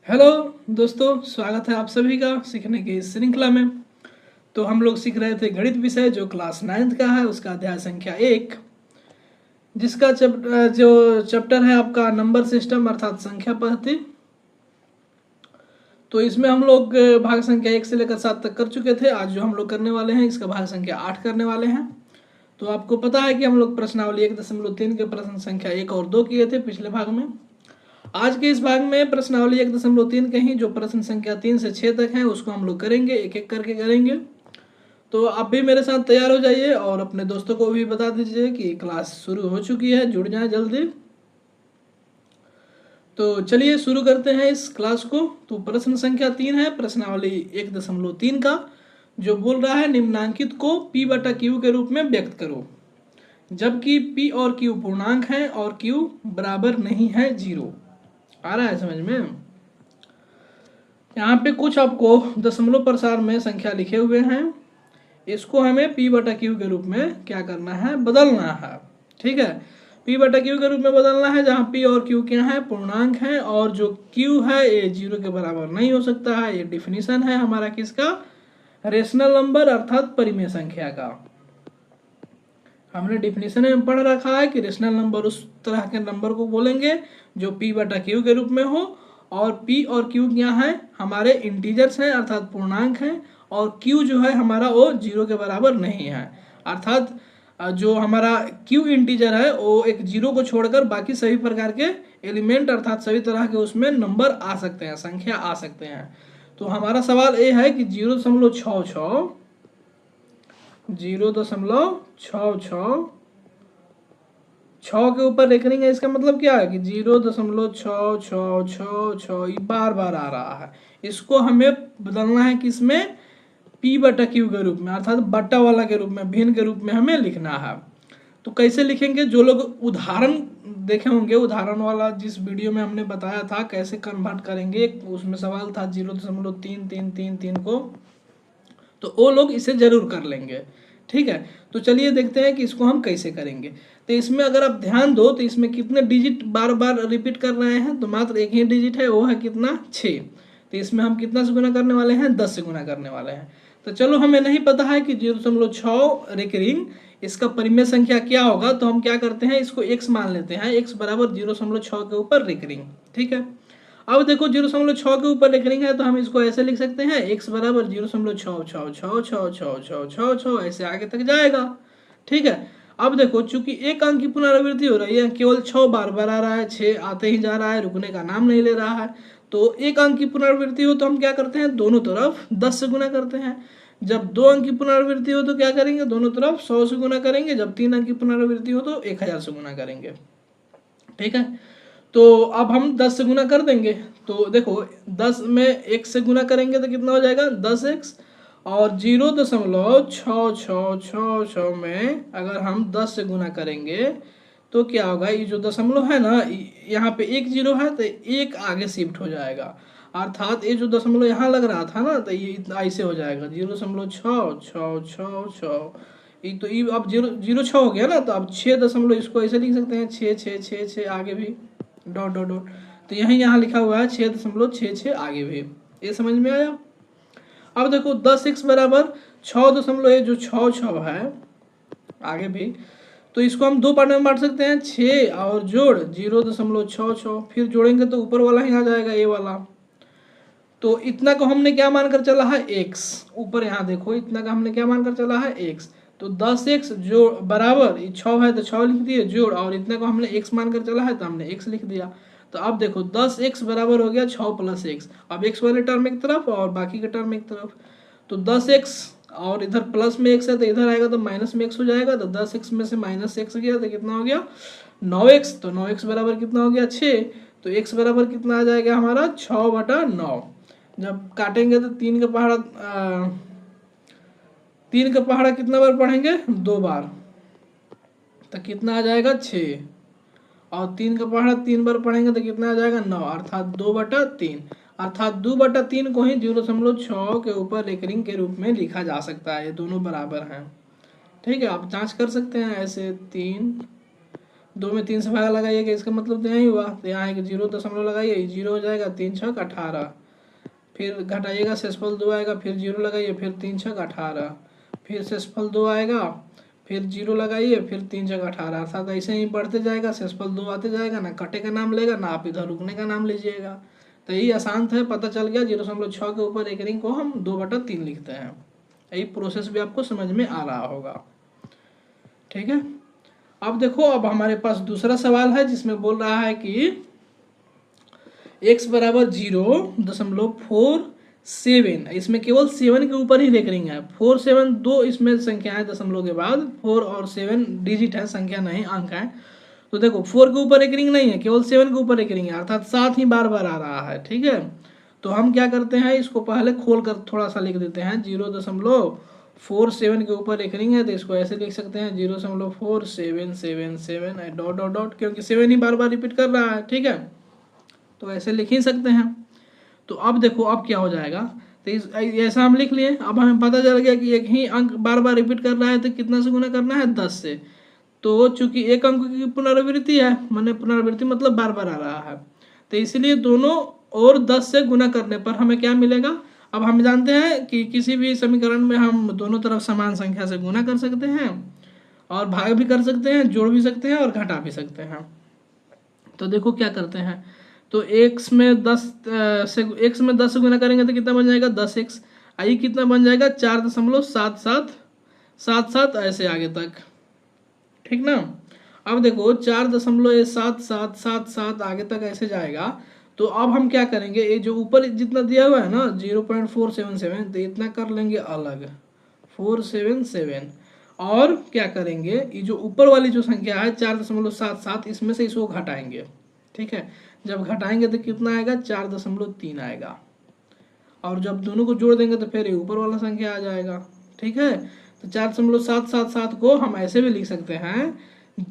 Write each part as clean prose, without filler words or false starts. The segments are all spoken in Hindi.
हेलो दोस्तों, स्वागत है आप सभी का सीखने की इस श्रृंखला में। तो हम लोग सीख रहे थे गणित विषय जो क्लास 9th का है, उसका अध्याय संख्या 1, जिसका जो चैप्टर है आपका नंबर सिस्टम अर्थात संख्या पद्धति। तो इसमें हम लोग भाग संख्या 1 से लेकर 7 तक कर चुके थे। आज जो हम लोग करने वाले हैं इसका भाग संख्या 8 करने वाले हैं। तो आपको पता है कि हम लोग प्रश्नावली 1.3 के प्रश्न संख्या 1 और 2 किए थे पिछले भाग में। आज के इस भाग में प्रश्नावली 1.3 के ही जो प्रश्न संख्या 3 से 6 तक है उसको हम लोग करेंगे, एक एक करके करेंगे। तो आप भी मेरे साथ तैयार हो जाइए और अपने दोस्तों को भी बता दीजिए कि क्लास शुरू हो चुकी है, जुड़ जाए जल्दी। तो चलिए शुरू करते हैं इस क्लास को। तो प्रश्न संख्या 3 है प्रश्नावली 1.3 का, जो बोल रहा है निम्नांकित को P बटा Q के रूप में व्यक्त करो, जबकि P और Q पूर्णांक है और Q बराबर नहीं है 0। आ रहा है समझ में? यहाँ पे कुछ आपको दशमलव प्रसार में संख्या लिखे हुए हैं, इसको हमें P बटा Q के रूप में क्या करना है, बदलना है। ठीक है, P बटा Q के रूप में बदलना है, जहाँ P और Q क्या है, पूर्णांक है, और जो Q है ये 0 के बराबर नहीं हो सकता है। ये डिफिनीशन है हमारा किसका, रेशनल नंबर अर्थात परिमेय संख्या का। हमने डिफिनीशन में पढ़ रखा है कि रेशनल नंबर उस तरह के नंबर को बोलेंगे जो P बटा Q के रूप में हो, और P और Q क्या है, हमारे इंटीजर्स हैं अर्थात पूर्णांक हैं, और Q जो है हमारा वो 0 के बराबर नहीं है। अर्थात जो हमारा Q इंटीजर है वो एक 0 को छोड़कर बाकी सभी प्रकार के एलिमेंट अर्थात सभी तरह के उसमें नंबर आ सकते हैं, संख्या आ सकते हैं। तो हमारा सवाल ये है कि 0.66 के ऊपर रेकरिंग है। इसका मतलब क्या है कि 0.6666 बार बार आ रहा है। इसको हमें बदलना है किसमें, P बटा Q के रूप में, अर्थात बट्टा वाला के रूप में, भिन्न के रूप में हमें लिखना है। तो कैसे लिखेंगे, जो लोग उदाहरण देखे होंगे, उदाहरण वाला जिस वीडियो में हमने बताया था कैसे कन्वर्ट करेंगे, उसमें सवाल था 0.3333 को, तो वो लोग इसे जरूर कर लेंगे। ठीक है, तो चलिए देखते हैं कि इसको हम कैसे करेंगे। तो इसमें अगर आप ध्यान दो तो इसमें कितने डिजिट बार बार रिपीट कर रहे हैं, तो मात्र एक ही डिजिट है, वो है कितना, 6। तो इसमें हम कितना से गुना करने वाले हैं, 10 से गुना करने वाले हैं। तो चलो, हमें नहीं पता है कि 0.6 रेकरिंग इसका परिमेय संख्या क्या होगा, तो हम क्या करते हैं, इसको x मान लेते हैं, x बराबर 0.6 के ऊपर रेकरिंग। ठीक है, अब देखो 0.6 के ऊपर रेकरिंग है, तो हम इसको ऐसे लिख सकते हैं, x बराबर 0.66666 ऐसे आगे तक जाएगा। ठीक है, अब देखो चूंकि एक अंक की पुनरावृत्ति हो रही है, केवल 6 बार बार आ रहा है, 6 आते ही जा रहा है, रुकने का नाम नहीं ले रहा है। तो एक अंक की पुनरावृत्ति हो तो हम क्या करते हैं, दोनों तरफ 10 से गुना करते हैं। जब 2 अंक की पुनरावृत्ति हो तो क्या करेंगे, दोनों तरफ 100 से गुना करेंगे। जब 3 अंक की पुनरावृत्ति हो तो 1000 से गुना करेंगे। ठीक है, तो अब हम 10 से गुना कर देंगे। तो देखो 10 में 1 से गुना करेंगे तो कितना हो जाएगा, 10x, और 0.6666 में अगर हम 10 से गुना करेंगे तो क्या होगा, ये जो दशमलव है ना, यहाँ पे एक 0 है तो एक आगे शिफ्ट हो जाएगा। अर्थात ये जो दशमलव यहाँ लग रहा था ना, तो ये ऐसे हो जाएगा 0.6666। ये तो ये अब 0.06 हो गया ना, तो अब 6 इसको ऐसे लिख सकते हैं, 6 आगे भी डॉट डॉट डॉट। तो यहाँ लिखा हुआ है 6.66 आगे भी। ये समझ में आया? अब देखो 10x बराबर 6 जो 6 है आगे भी, तो इसको हम दो पार्ट में बांट सकते हैं, 6 और जोड़ 0.66, फिर जोड़ेंगे तो ऊपर वाला ही आ जाएगा, ये वाला। तो इतना को हमने क्या मानकर चला है, x। ऊपर यहाँ देखो, इतना का हमने क्या मानकर चला है, x। तो 10x जो बराबर 6 है तो 6 लिख दिए जोड़, और इतना को हमने x मानकर चला है तो हमने x लिख दिया। तो अब देखो 10x बराबर हो गया 6 + x। अब x वाले टर्म एक तरफ और बाकी के टर्म एक तरफ। तो 10x और इधर प्लस में x है तो इधर आएगा तो माइनस में x हो जाएगा। तो 10x में से -x गया तो कितना हो गया, 9x। तो 9x बराबर कितना हो गया, 6। तो x बराबर कितना आ जाएगा हमारा, 6/9। जब काटेंगे तो 3 का पहाड़ा कितना बार पढ़ेंगे, 2 बार, तो कितना आ जाएगा, 6। और 3 का पहाड़ा 3 बार पढ़ेंगे तो कितना आ जाएगा, 9, अर्थात 2/3। अर्थात 2/3 को ही 0.6 के ऊपर रेकरिंग के रूप में लिखा जा सकता है। ये दोनों बराबर हैं। ठीक है, आप जांच कर सकते हैं ऐसे। 3 2 में 3 से भागा लगाइएगा, इसका मतलब तो यही हुआ। तो यहाँ एक 0 दशमलव लगाइए, 0 हो जाएगा, 3 छक 18। फिर घटाइएगा, शेषफल 2 आएगा, फिर 0 लगाइए, फिर 3 छक 18, फिर शेषफल 2 आएगा, फिर 0 लगाइए, फिर 3 छक 18। अर्थात ऐसे ही बढ़ते जाएगा, शेषफल 2 आते जाएगा, ना कटे का नाम लेगा, ना आप इधर रुकने का नाम लीजिएगा। तो यही आसान है, पता चल गया 0.6 के ऊपर एक रिंग को हम 2/3 लिखते हैं। यही प्रोसेस भी आपको समझ में आ रहा होगा। ठीक है, अब देखो, अब हमारे पास दूसरा सवाल है जिसमें बोल रहा है कि x बराबर 0.47, इसमें केवल 7 के ऊपर ही रेकरिंग है। 4 7 दो इसमें संख्या है दशमलव के बाद, 4 और 7 डिजिट है, संख्या नहीं अंक है। तो देखो 4 के ऊपर एक रिंग नहीं है, केवल 7 के ऊपर एक रिंग है, अर्थात 7 ही बार बार आ रहा है। ठीक है, तो हम क्या करते हैं, इसको पहले खोल कर थोड़ा सा लिख देते हैं। 0.47 के ऊपर एक रिंग है, तो इसको ऐसे लिख सकते हैं 0.4777 डॉट डॉट डॉट, क्योंकि 7 ही बार बार रिपीट कर रहा है। ठीक है, तो ऐसे लिख ही सकते हैं। तो अब देखो अब क्या हो जाएगा, तो ऐसा हम लिख लिए। अब हमें पता चल गया कि एक ही अंक बार बार रिपीट कर रहा है, तो कितना से गुना करना है, 10 से। तो चूंकि एक अंक की पुनरावृत्ति है, माने पुनरावृत्ति मतलब बार बार आ रहा है, तो इसलिए दोनों और 10 से गुना करने पर हमें क्या मिलेगा। अब हम जानते हैं कि किसी भी समीकरण में हम दोनों तरफ समान संख्या से गुना कर सकते हैं, और भाग भी कर सकते हैं, जोड़ भी सकते हैं और घटा भी सकते हैं। तो देखो क्या करते हैं, तो x में 10 से गुना करेंगे तो कितना बन जाएगा, 10x। आई कितना बन जाएगा, 4.7777 ऐसे आगे तक। ठीक ना, अब देखो 4.7777 आगे तक ऐसे जाएगा। तो अब हम क्या करेंगे, ये जो ऊपर जितना दिया हुआ है ना 0.477, तो इतना कर लेंगे अलग 477, और क्या करेंगे, ये जो ऊपर वाली जो संख्या है 4.77, इसमें से इसको घटाएंगे। ठीक है, जब घटाएंगे तो कितना आएगा, 4.3 आएगा, और जब दोनों को जोड़ देंगे तो फिर ये ऊपर वाला संख्या आ जाएगा। ठीक है, तो 4.777 को हम ऐसे भी लिख सकते हैं,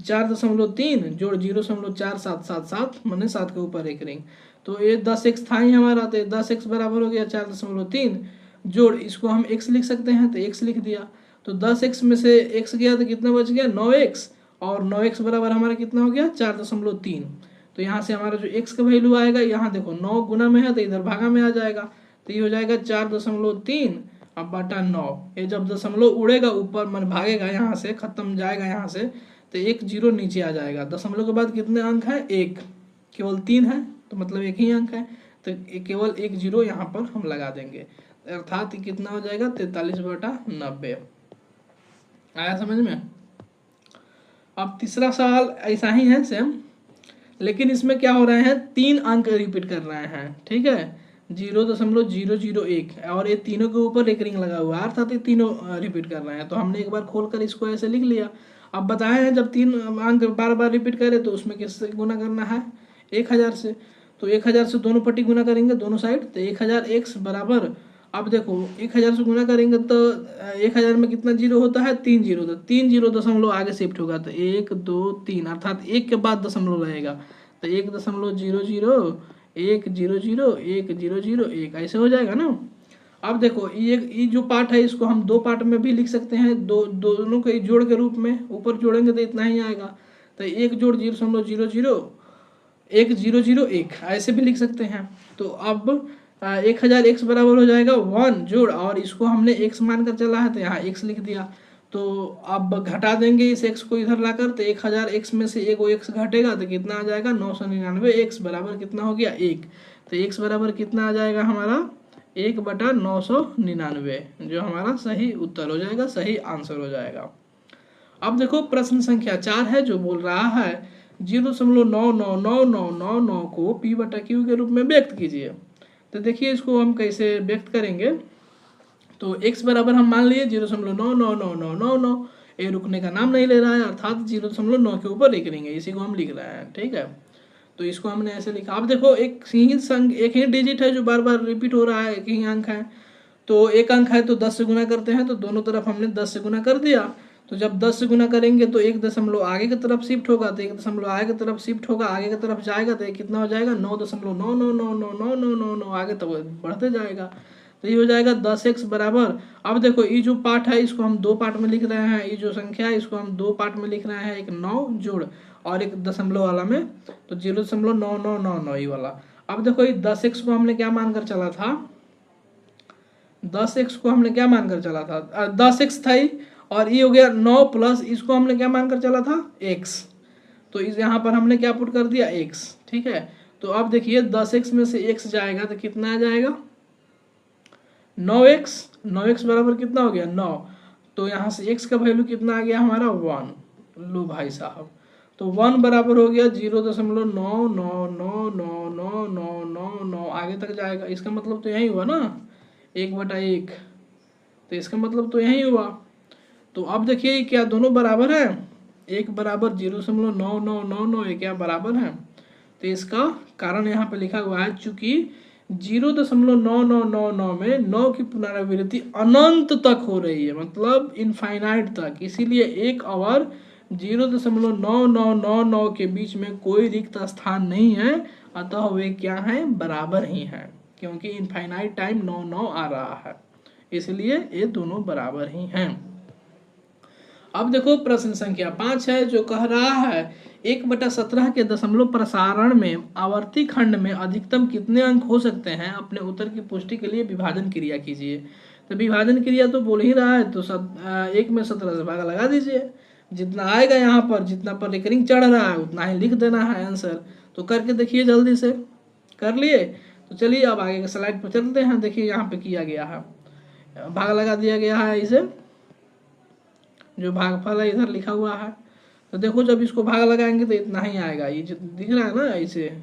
4.3 जोड़ 0.4777 माने 7 के ऊपर एक रिंग। तो ये 10x था ही हमारा, तो 10x बराबर हो गया 4.3 जोड़, इसको हम x लिख सकते हैं, तो x लिख दिया। तो 10x में से x गया तो कितना बच गया, 9x, और 9x बराबर हमारा कितना हो गया, 4.3। तो यहाँ से हमारा जो x का वैल्यू आएगा, यहाँ देखो 9 गुना में है तो इधर भागा में आ जाएगा, तो ये हो जाएगा 4.3 अब बटा 9। ये जब दशमलव उड़ेगा ऊपर, मन भागेगा यहाँ से, खत्म जाएगा यहाँ से, तो 1 0 नीचे आ जाएगा। दशमलव के बाद कितने अंक है, 1, केवल 3 है, तो मतलब एक ही अंक है, तो केवल 1 0 यहाँ पर हम लगा देंगे, अर्थात कितना हो जाएगा, 43/90। आया समझ में। अब तीसरा सवाल ऐसा ही है सेम, लेकिन इसमें क्या हो रहे हैं, 3 अंक रिपीट कर रहे हैं। ठीक है, 0.001, और ये तीनों के ऊपर एक रिंग लगा हुआ है, अर्थात ये तीनों रिपीट कर रहे हैं। तो हमने एक बार खोलकर इसको ऐसे लिख लिया। अब बताए हैं जब 3 अंक बार बार रिपीट करें तो उसमें किससे गुना करना है, 1000 से। तो 1000 से दोनों पट्टी गुना करेंगे, दोनों साइड, तो 1000x बराबर, अब देखो 1000 से गुना करेंगे तो 1000 में कितना जीरो होता है, 3 जीरो, तो 3 जीरो दशमलव आगे शिफ्ट होगा, तो 1 2 3, अर्थात 1 के बाद दशमलव रहेगा, तो 1.001001 ऐसे हो जाएगा ना। अब देखो ये जो पार्ट है इसको हम 2 पार्ट में भी लिख सकते हैं, दोनों के जोड़ के रूप में, ऊपर जोड़ेंगे तो इतना ही आएगा, तो 1 जोड़ 0.001001 ऐसे भी लिख सकते हैं। तो अब 1000 x बराबर हो जाएगा 1 जोड़, और इसको हमने x मानकर चला है तो यहाँ x लिख दिया। तो अब घटा देंगे इस x को इधर लाकर, तो 1000 x में से एक x घटेगा तो कितना आ जाएगा, 999, x बराबर कितना हो गया, 1। तो x बराबर कितना आ जाएगा हमारा, 1/999, जो हमारा सही उत्तर हो जाएगा, सही आंसर हो जाएगा। अब देखो प्रश्न संख्या 4 है, जो बोल रहा है 0.999999 को p/q के रूप में व्यक्त कीजिए। तो देखिए इसको हम कैसे व्यक्त करेंगे। तो x बराबर हम मान लिए 0.999999, ये रुकने का नाम नहीं ले रहा है, अर्थात 0.9 के ऊपर एक रिंग है, इसी को हम लिख रहे हैं। ठीक है, तो इसको हमने ऐसे लिखा। अब देखो एक ही डिजिट है जो बार बार रिपीट हो रहा है, एक ही अंक है, तो एक अंक है तो 10 से गुना करते हैं, तो दोनों तरफ हमने 10 से गुना कर दिया। तो जब 10 से गुना करेंगे तो 1 दशमलव आगे की तरफ शिफ्ट होगा, तो 1 दशमलव आगे की तरफ शिफ्ट होगा, आगे की तरफ जाएगा तो कितना हो जाएगा, 9.99999999 आगे तक बढ़ते जाएगा। तो ये हो जाएगा 10x बराबर, अब देखो ये जो पार्ट है इसको हम 2 पार्ट में लिख रहे हैं, ये जो संख्या है इसको हम 2 पार्ट में लिख रहे हैं, एक 9 जोड़, और एक दशमलव वाला में तो 0.9999 ये वाला। अब देखो ये 10x को हमने क्या मानकर चला था, 10x को हमने क्या मानकर चला था, 10x था ये, और ये हो गया 9 प्लस इसको हमने क्या मानकर चला था x, तो इस यहाँ पर हमने क्या पुट कर दिया x। ठीक है, तो अब देखिए 10x में से x जाएगा तो कितना आ जाएगा 9x, 9x बराबर कितना हो गया 9, तो यहाँ से x का वैल्यू कितना आ गया हमारा 1। लो भाई साहब, तो 1 बराबर हो गया 0.999999999 आगे तक जाएगा, इसका मतलब तो यही हुआ ना 1/1, तो इसका मतलब तो यही हुआ। तो अब देखिए क्या दोनों बराबर है, एक बराबर 0.9999 ये क्या बराबर है, तो इसका कारण यहाँ पे लिखा हुआ है चूंकि 0.9999 में 9 की पुनरावृत्ति अनंत तक हो रही है, मतलब इनफाइनाइट तक, इसीलिए 1 और 0.9999 के बीच में कोई रिक्त स्थान नहीं है, अतः वे क्या हैं बराबर ही हैं, क्योंकि इनफाइनाइट टाइम 9 आ रहा है, इसलिए ये दोनों बराबर ही हैं। अब देखो प्रश्न संख्या 5 है जो कह रहा है 1/17 के दशमलव प्रसारण में आवर्ती खंड में अधिकतम कितने अंक हो सकते हैं, अपने उत्तर की पुष्टि के लिए विभाजन क्रिया कीजिए। तो विभाजन क्रिया तो बोल ही रहा है, तो 1 में 17 से भागा लगा दीजिए, जितना आएगा यहाँ पर, जितना पर रिकरिंग चढ़ रहा है उतना ही लिख देना है आंसर। तो करके देखिए जल्दी से, कर लिए, तो चलिए अब आगे के स्लाइड पर चलते हैं। देखिए यहाँ पे किया गया है, भाग लगा दिया गया है, इसे जो भागफल है इधर लिखा हुआ है, तो देखो जब इसको भाग लगाएंगे तो इतना ही आएगा, ये जो दिख रहा है ना इसे,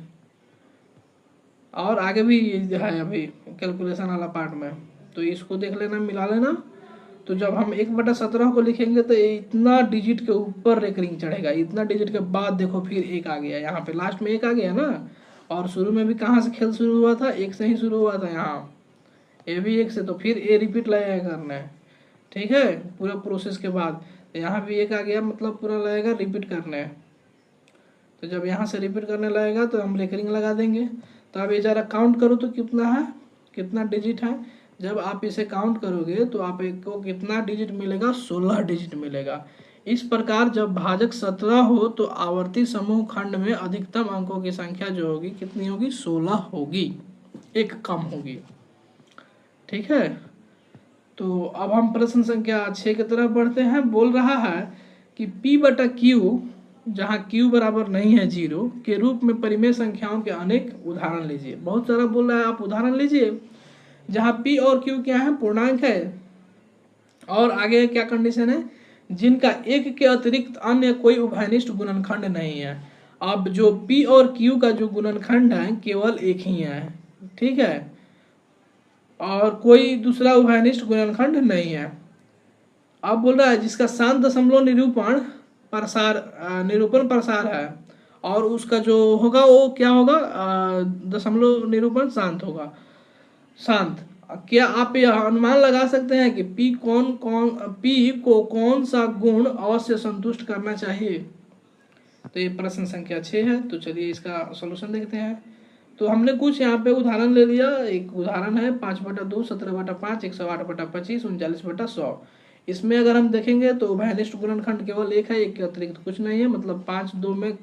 और आगे भी है अभी कैलकुलेशन वाला पार्ट में, तो इसको देख लेना, मिला लेना। तो जब हम 1/17 को लिखेंगे तो इतना डिजिट के ऊपर रेकरिंग चढ़ेगा, इतना डिजिट के बाद देखो फिर 1 आ गया, यहाँ पे लास्ट में 1 आ गया ना, और शुरू में भी कहाँ से खेल शुरू हुआ था, 1 से ही शुरू हुआ था, यहाँ ए भी 1 से, तो फिर ए रिपीट लगेगा करना है। ठीक है, पूरा प्रोसेस के बाद यहाँ भी 1 आ गया, मतलब पूरा लगेगा रिपीट करने है। तो जब यहाँ से रिपीट करने लगेगा तो हम रेकरिंग लगा देंगे। तो अब ये जरा काउंट करो तो कितना है, कितना डिजिट है। जब आप इसे काउंट करोगे तो आपको कितना डिजिट मिलेगा, 16 डिजिट मिलेगा। इस प्रकार जब भाजक 17 हो तो आवर्ती समूह खंड में अधिकतम अंकों की संख्या जो होगी कितनी होगी, 16 होगी, 1 कम होगी। ठीक है, तो अब हम प्रश्न संख्या 6 की तरफ बढ़ते हैं। बोल रहा है कि P/Q जहाँ Q बराबर नहीं है 0 के रूप में परिमेय संख्याओं के अनेक उदाहरण लीजिए। बहुत सारा बोल रहा है, आप उदाहरण लीजिए जहाँ P और Q क्या है, पूर्णांक है, और आगे क्या कंडीशन है, जिनका 1 के अतिरिक्त अन्य कोई उभयनिष्ठ गुणनखंड नहीं है। अब जो P और Q का जो गुणनखंड है केवल 1 ही है, ठीक है, और कोई दूसरा उभयनिष्ठ गुणनखंड नहीं है। अब बोल रहा है जिसका शांत दशमलव निरूपण प्रसार है, और उसका जो होगा वो क्या होगा, दशमलव निरूपण शांत होगा, शांत। क्या आप यह अनुमान लगा सकते हैं कि P को कौन सा गुण अवश्य संतुष्ट करना चाहिए। तो ये प्रश्न संख्या 6 है। तो चलिए इसका सॉल्यूशन देखते हैं। तो हमने कुछ यहाँ पे उदाहरण ले लिया। एक उदाहरण है 5/2, 17/5, 108/25, 39/100। इसमें अगर हम देखेंगे तो उभयनिष्ठ गुणनखंड केवल 1 है, 1 के अतिरिक्त कुछ नहीं है, मतलब 5, 2 में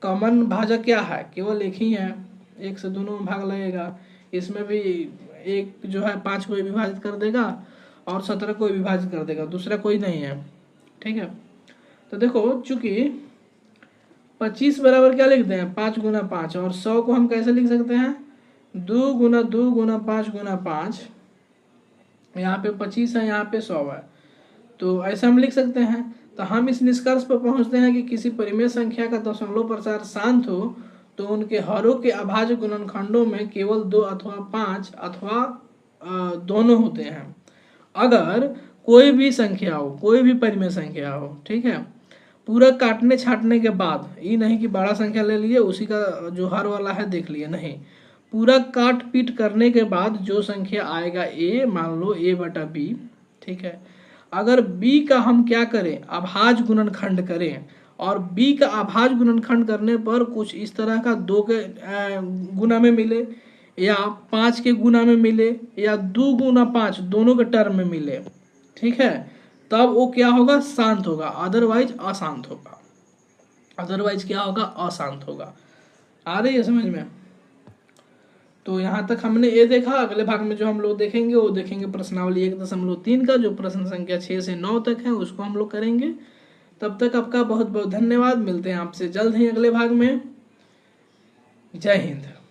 कॉमन भाजक क्या है, केवल 1 ही है, 1 से दोनों में भाग लगेगा। इसमें भी 1 जो है 5 को विभाजित कर देगा और 17 को विभाजित कर देगा, दूसरा कोई नहीं है। ठीक है, तो देखो चूंकि 25 बराबर क्या लिखते हैं, 5 × 5, और 100 को हम कैसे लिख सकते हैं, 2 × 2 × 5 × 5। यहाँ पे 25 है, यहाँ पे 100 है, तो ऐसा हम लिख सकते हैं। तो हम इस निष्कर्ष पर पहुंचते हैं कि किसी परिमेय संख्या का दशमलव प्रसार शांत हो तो उनके हरों के अभाज्य गुणनखंडों में केवल 2 अथवा 5 अथवा दोनों होते हैं। अगर कोई भी संख्या हो, कोई भी परिमेय संख्या हो, ठीक है, पूरा काटने छाटने के बाद, ये नहीं कि बड़ा संख्या ले लिए उसी का जो हर वाला है देख लिए, नहीं, पूरा काट पीट करने के बाद जो संख्या आएगा a, मान लो a/b, ठीक है, अगर b का हम क्या करें, अभाज्य गुणनखंड करें, और b का अभाज्य गुणनखंड करने पर कुछ इस तरह का 2 के गुना में मिले, या 5 के गुना में मिले, या 2 × 5 दोनों के टर्म में मिले, ठीक है, तब वो क्या होगा, शांत होगा, अदरवाइज अशांत होगा। अदरवाइज क्या होगा, अशांत होगा। आ रही है समझ में? तो यहाँ तक हमने ये देखा। अगले भाग में जो हम लोग देखेंगे वो देखेंगे प्रश्नावली 1.3 का, जो प्रश्न संख्या 6 से 9 तक है उसको हम लोग करेंगे। तब तक आपका बहुत बहुत धन्यवाद। मिलते हैं आपसे जल्द ही अगले भाग में। जय हिंद।